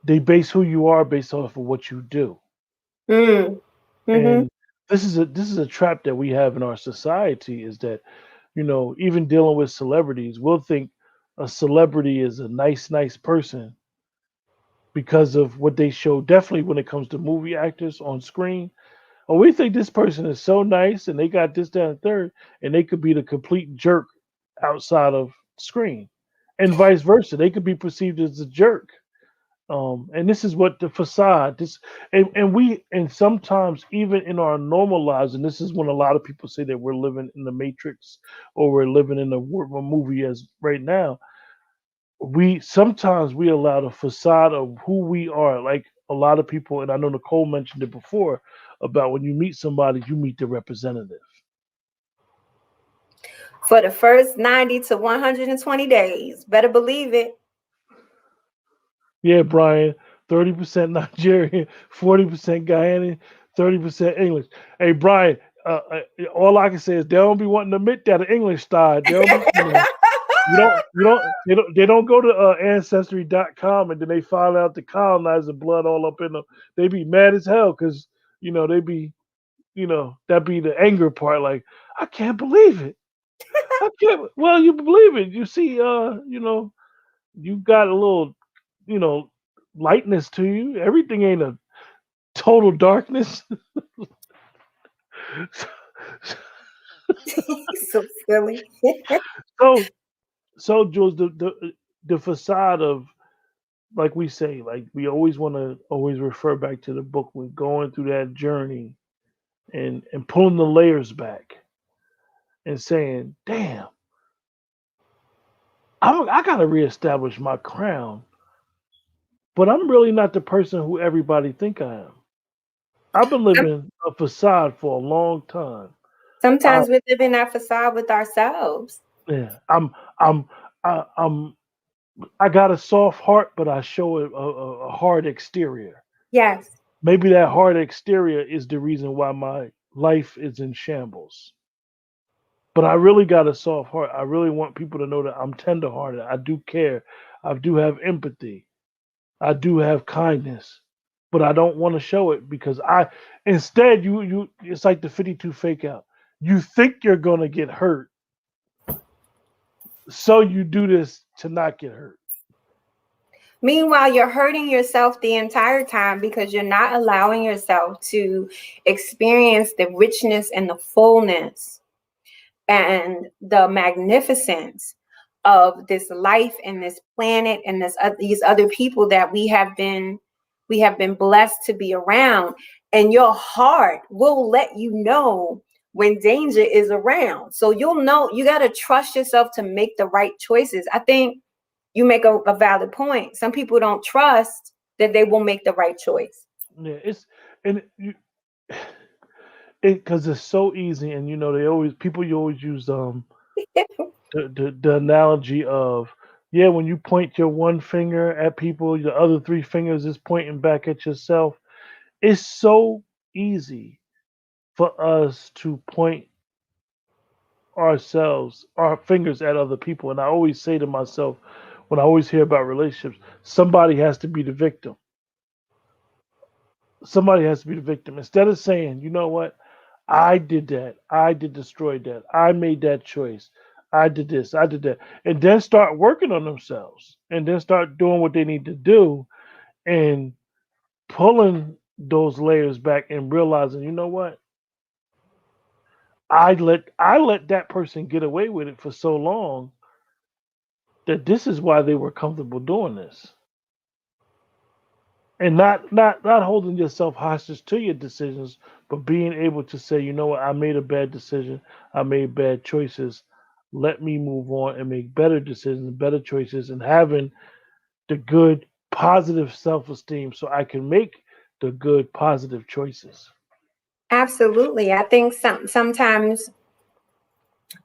They base who you are based off of what you do. Mm. Mm-hmm. And this is a trap that we have in our society is that even dealing with celebrities, we'll think a celebrity is a nice person because of what they show. Definitely when it comes to movie actors on screen, or we think this person is so nice and they got this, that, and third, and they could be the complete jerk outside of screen, and vice versa. They could be perceived as a jerk. And this is what the facade this and sometimes even in our normal lives, and this is when a lot of people say that we're living in the matrix or we're living in a movie as right now. We allow the facade of who we are, like a lot of people, and I know Nicole mentioned it before, about when you meet somebody, you meet the representative. For the first 90 to 120 days, better believe it. Yeah, Brian, 30% Nigerian, 40% Guyana, 30% English. Hey, Brian, all I can say is they don't be wanting to admit that an English style. They'll be, they don't go to ancestry.com and then they find out the colonizer blood all up in them. They be mad as hell because, they be, that be the anger part. Like, I can't believe it. I can't. Well, you believe it. You see, you got a little, you know, lightness to you. Everything ain't a total darkness. So silly. so, so Jules, the facade of, like we say, like we always want to always refer back to the book when going through that journey and pulling the layers back and saying, "Damn, I gotta reestablish my crown, but I'm really not the person who everybody think I am. I've been Some- living a facade for a long time. I, Sometimes we live in that facade with ourselves. yeah, I'm, I'm, I got a soft heart, but I show a hard exterior. Yes. Maybe that hard exterior is the reason why my life is in shambles. But I really got a soft heart. I really want people to know that I'm tenderhearted. I do care. I do have empathy. I do have kindness. But I don't want to show it because I instead you it's like the 52 fake out. You think you're gonna get hurt, so you do this to not get hurt. Meanwhile, you're hurting yourself the entire time because you're not allowing yourself to experience the richness and the fullness and the magnificence of this life and this planet and these other people that we have been blessed to be around. And your heart will let you know when danger is around, so you'll know. You got to trust yourself to make the right choices. I think you make a valid point. Some people don't trust that they will make the right choice. Yeah, it's and you, it because it's so easy, and they always people you always use the analogy of, yeah, when you point your one finger at people, the other three fingers is pointing back at yourself. It's so easy for us to point our fingers at other people. And I always say to myself, when I always hear about relationships, somebody has to be the victim. Somebody has to be the victim. Instead of saying, you know what, I did that, I did destroy that, I made that choice, I did this, I did that, and then start working on themselves, and then start doing what they need to do, and pulling those layers back and realizing, you know what, I let that person get away with it for so long that this is why they were comfortable doing this. And not holding yourself hostage to your decisions, but being able to say, you know what, I made a bad decision, I made bad choices. Let me move on and make better decisions, better choices, and having the good, positive self esteem so I can make the good, positive choices. Absolutely. I think sometimes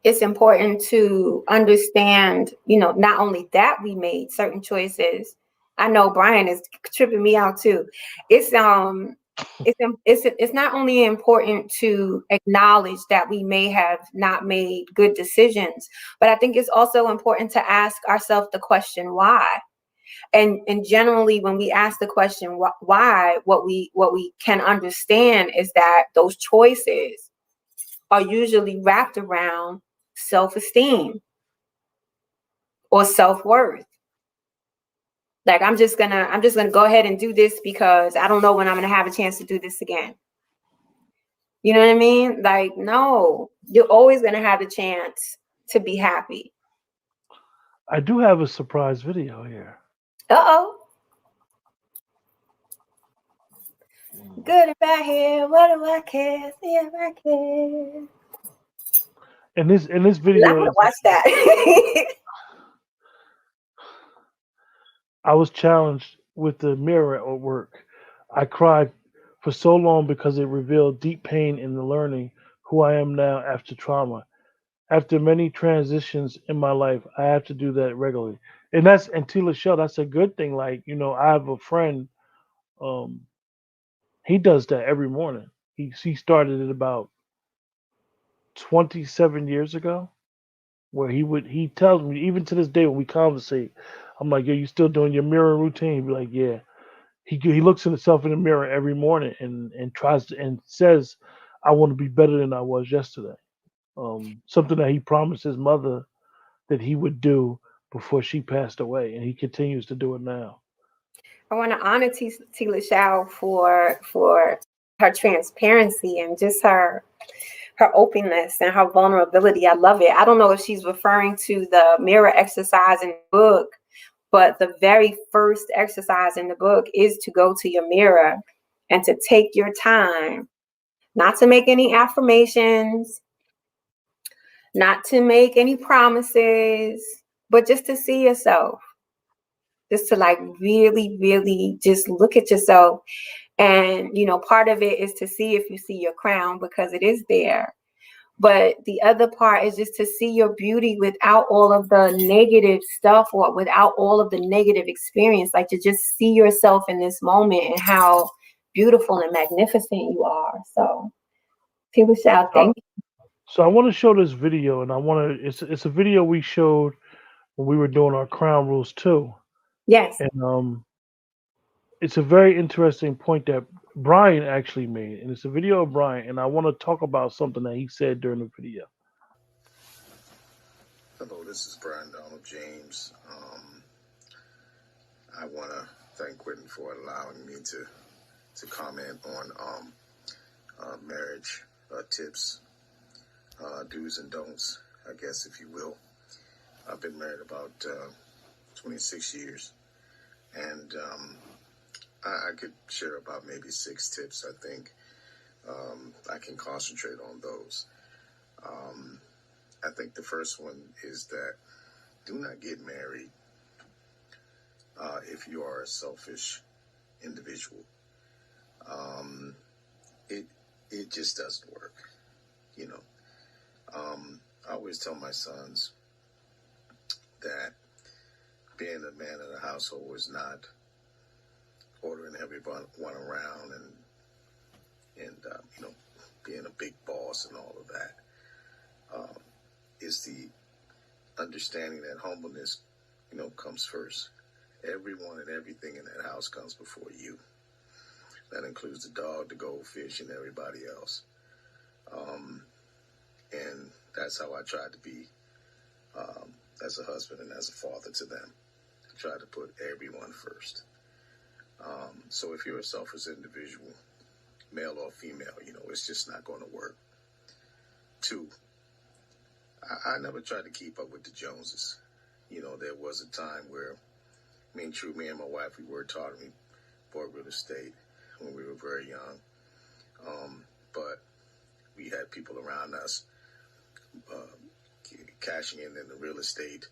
it's important to understand, not only that we made certain choices. I know Brian is tripping me out too. It's it's not only important to acknowledge that we may have not made good decisions, but I think it's also important to ask ourselves the question why. And generally, when we ask the question why, what we can understand is that those choices are usually wrapped around self-esteem or self-worth. Like I'm just gonna go ahead and do this because I don't know when I'm gonna have a chance to do this again. You know what I mean? Like, no, you're always gonna have the chance to be happy. I do have a surprise video here. Uh-oh. Good or bad here, what do I care? See if I care. And this I video want to is, watch that. I was challenged with the mirror at work. I cried for so long because it revealed deep pain in the learning who I am now after trauma. After many transitions in my life, I have to do that regularly. And to Lachelle, that's a good thing. Like, I have a friend, um, he does that every morning. He started it about 27 years ago, where he tells me, even to this day when we conversate, I'm like, yo, you still doing your mirror routine? He'd be like, yeah. He looks at himself in the mirror every morning and tries to and says, I want to be better than I was yesterday. Something that he promised his mother that he would do before she passed away, and he continues to do it now. I want to honor Tila Shaw for her transparency and just her openness and her vulnerability. I love it. I don't know if she's referring to the mirror exercise in the book, but the very first exercise in the book is to go to your mirror and to take your time, not to make any affirmations, not to make any promises, but just to see yourself, just to like really, really just look at yourself. And, part of it is to see if you see your crown because it is there. But the other part is just to see your beauty without all of the negative stuff or without all of the negative experience. Like to just see yourself in this moment and how beautiful and magnificent you are. So people shout, Uh, thank you. so I want to show this video, and I want to. It's a video we showed when we were doing our crown rules too, Yes. and it's a very interesting point that Brian actually made, and it's a video of Brian, and I want to talk about something that he said during the video. Hello, this is Brian Donald James. I want to thank Quentin for allowing me to comment on marriage tips, do's and don'ts, I guess, if you will. I've been married about 26 years, and I could share about maybe 6 tips. I think I can concentrate on those. I think the first one is that do not get married if you are a selfish individual. It just doesn't work, you know. I always tell my sons that being a man in a household is not ordering everyone around and being a big boss and all of that. Is the understanding that humbleness, comes first. Everyone and everything in that house comes before you. That includes the dog, the goldfish, and everybody else. And that's how I try to be as a husband and as a father to them. I try to put everyone first. So if you're a selfish individual, male or female, it's just not going to work. 2, I never tried to keep up with the Joneses. There was a time where me and my wife, we were taught, we bought real estate when we were very young. But we had people around us cashing in the real estate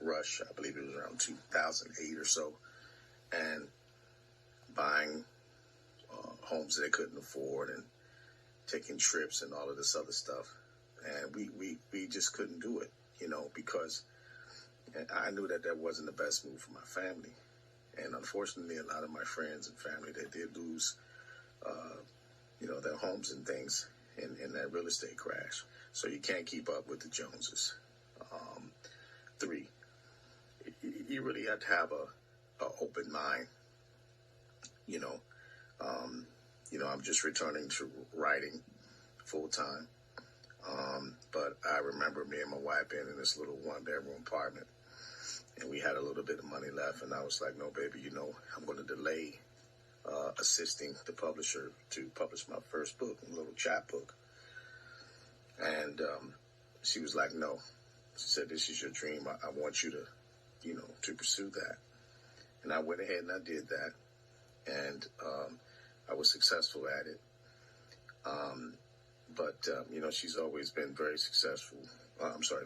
rush. I believe it was around 2008 or so, and buying homes that they couldn't afford and taking trips and all of this other stuff. And we just couldn't do it, because I knew that wasn't the best move for my family. And unfortunately, a lot of my friends and family, they did lose, their homes and things in that real estate crash. So you can't keep up with the Joneses. 3, you really have to have a open mind. I'm just returning to writing full time. But I remember me and my wife being in this little 1-bedroom apartment, and we had a little bit of money left, and I was like, no, baby, I'm going to delay assisting the publisher to publish my first book, a little chapbook. And she was like, no. She said, this is your dream. I want you to pursue that. And I went ahead and I did that. And I was successful at it. But she's always been very successful.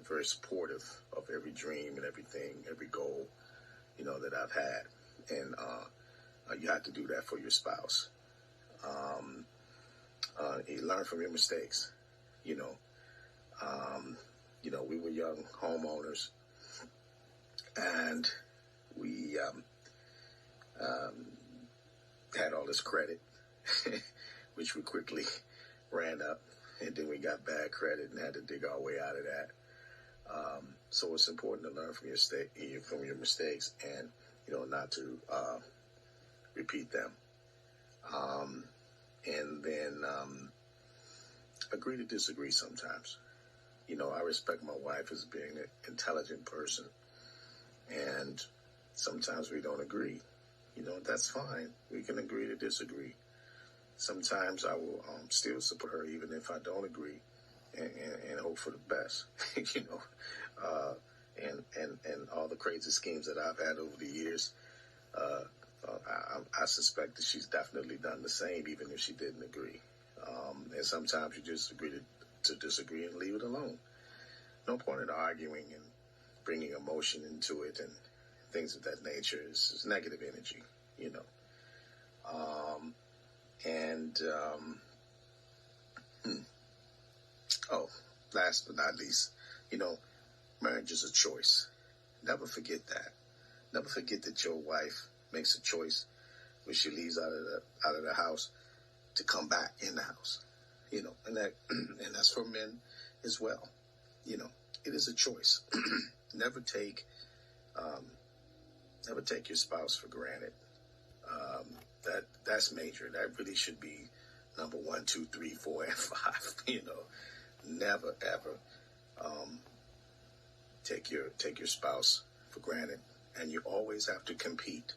Very supportive of every dream and everything, every goal, that I've had. And you have to do that for your spouse. You learn from your mistakes. We were young homeowners, and we had all this credit, which we quickly ran up, and then we got bad credit and had to dig our way out of that. So it's important to learn from your mistakes, and not to repeat them. And then agree to disagree sometimes. I respect my wife as being an intelligent person, and sometimes we don't agree. That's fine. We can agree to disagree. Sometimes I will still support her even if I don't agree, and hope for the best. And all the crazy schemes that I've had over the years, I suspect that she's definitely done the same, even if she didn't agree. And sometimes you just agree to disagree and leave it alone. No point in arguing and bringing emotion into it and things of that nature is negative energy, you know. Um, and hmm, oh, last but not least, you know, marriage is a choice. Never forget that. Never forget that your wife makes a choice when she leaves out of the house to come back in the house. You know, and that and that's for men as well. You know, it is a choice. never take um, never take your spouse for granted. Um, that's major. That really should be number 1, 2, 3, 4, and 5. You know, never ever um, take your spouse for granted, and you always have to compete.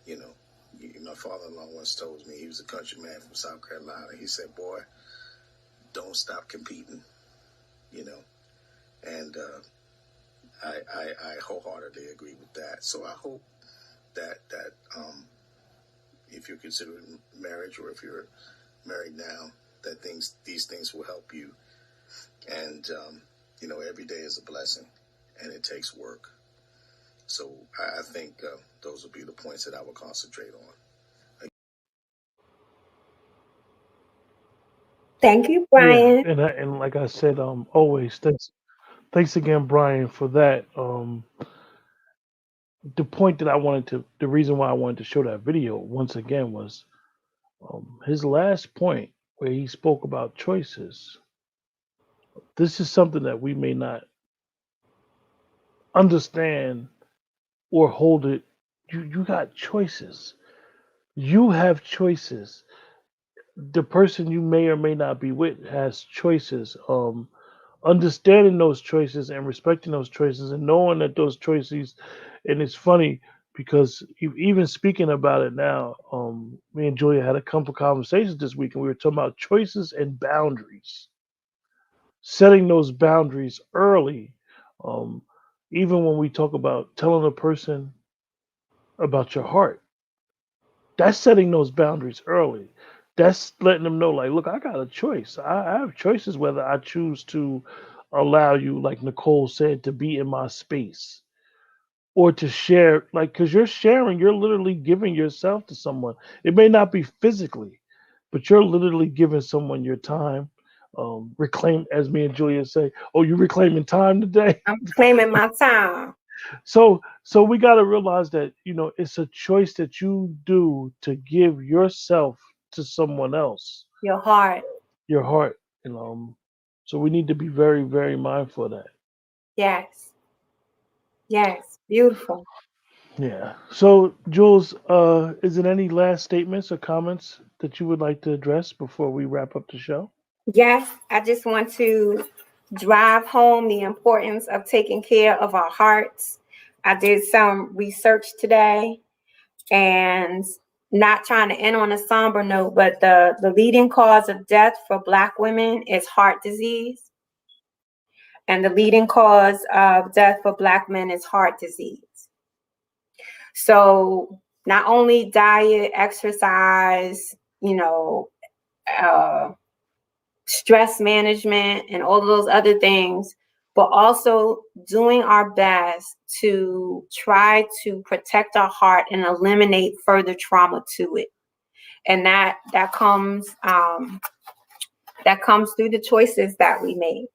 You know, my father-in-law once told me, he was a country man from South Carolina. He said, "Boy, don't stop competing." You know, and I wholeheartedly agree with that. So I hope that if you're considering marriage or if you're married now, that these things will help you. And you know, every day is a blessing, and it takes work. So I think those will be the points that I will concentrate on. Thank you, Yeah, Brian. and like I said, always thanks again, Brian, for that. The point that the reason why I wanted to show that video once again was his last point where he spoke about choices. This is something that we may not understand or hold it. You got choices. You have choices. The person you may or may not be with has choices. Understanding those choices and respecting those choices and knowing that those choices, and it's funny because even speaking about it now, me and Julia had a couple conversations this week and we were talking about choices and boundaries, setting those boundaries early. um, Even when we talk about telling a person about your heart, that's setting those boundaries early. That's letting them know, like, look, I got a choice. I have choices whether I choose to allow you, like Nicole said, to be in my space or to share, like, because you're sharing, you're literally giving yourself to someone. It may not be physically, but you're literally giving someone your time. Reclaim, as me and Julia say, oh, you reclaiming time today? I'm claiming my time. So we got to realize that it's a choice that you do to give yourself to someone else, Your heart. your heart. So we need to be very, very mindful of that. Yes. Yes. Beautiful. Yeah. So Jules, is there any last statements or comments that you would like to address before we wrap up the show? Yes, I just want to drive home the importance of taking care of our hearts. I did some research today and not trying to end on a somber note, but the leading cause of death for Black women is heart disease. And the leading cause of death for Black men is heart disease. So not only diet, exercise, you know, uh, stress management and all of those other things, but also doing our best to try to protect our heart and eliminate further trauma to it. And that comes through the choices that we make.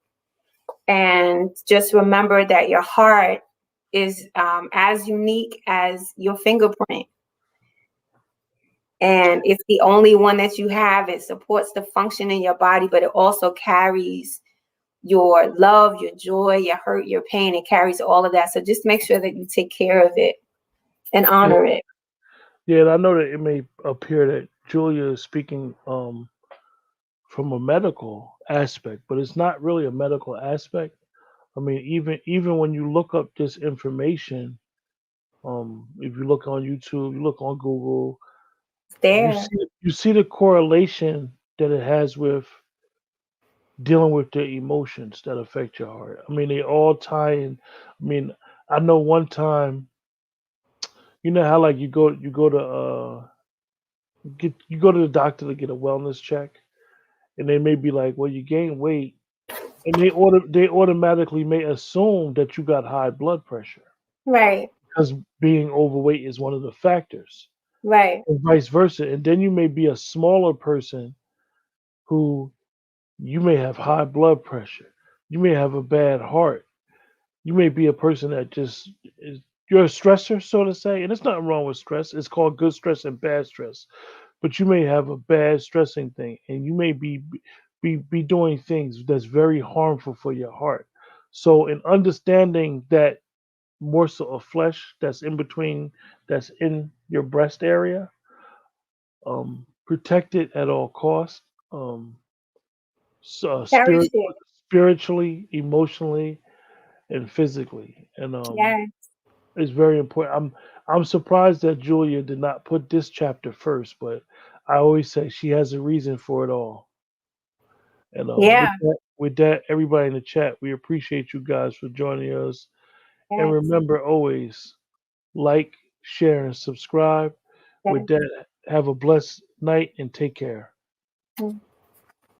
And just remember that your heart is as unique as your fingerprint. And it's the only one that you have. It supports the function in your body, but it also carries your love, your joy, your hurt, your pain. It carries all of that. So just make sure that you take care of it and Yeah, honor it. yeah. And I know that it may appear that Julia is speaking from a medical aspect, but it's not really a medical aspect. I mean, even when you look up this information, if you look on YouTube, you look on Google, It's you there. see the correlation that it has with dealing with the emotions that affect your heart. I mean, they all tie in. I mean, I know one time, you know how like you go to you go to the doctor to get a wellness check, and they may be like, well, you gain weight, and they automatically may assume that you got high blood pressure Right. because being overweight is one of the factors, Right. and vice versa. And then you may be a smaller person who you may have high blood pressure, you may have a bad heart, you may be a person that just is you're a stressor, so to say. And there's nothing wrong with stress. It's called good stress and bad stress. But you may have a bad stressing thing, and you may be doing things that's very harmful for your heart. So in understanding that morsel of flesh that's in between, that's in your breast area, protect it at all costs. Um, so Cherish it. spiritually, emotionally, and physically, and Yes. it's very important. I'm surprised that Julia did not put this chapter first, but I always say she has a reason for it all. And Yeah. with that, everybody in the chat, we appreciate you guys for joining us. And Yes. remember always like, share, and subscribe. With Yes. that, have a blessed night and take care. Mm.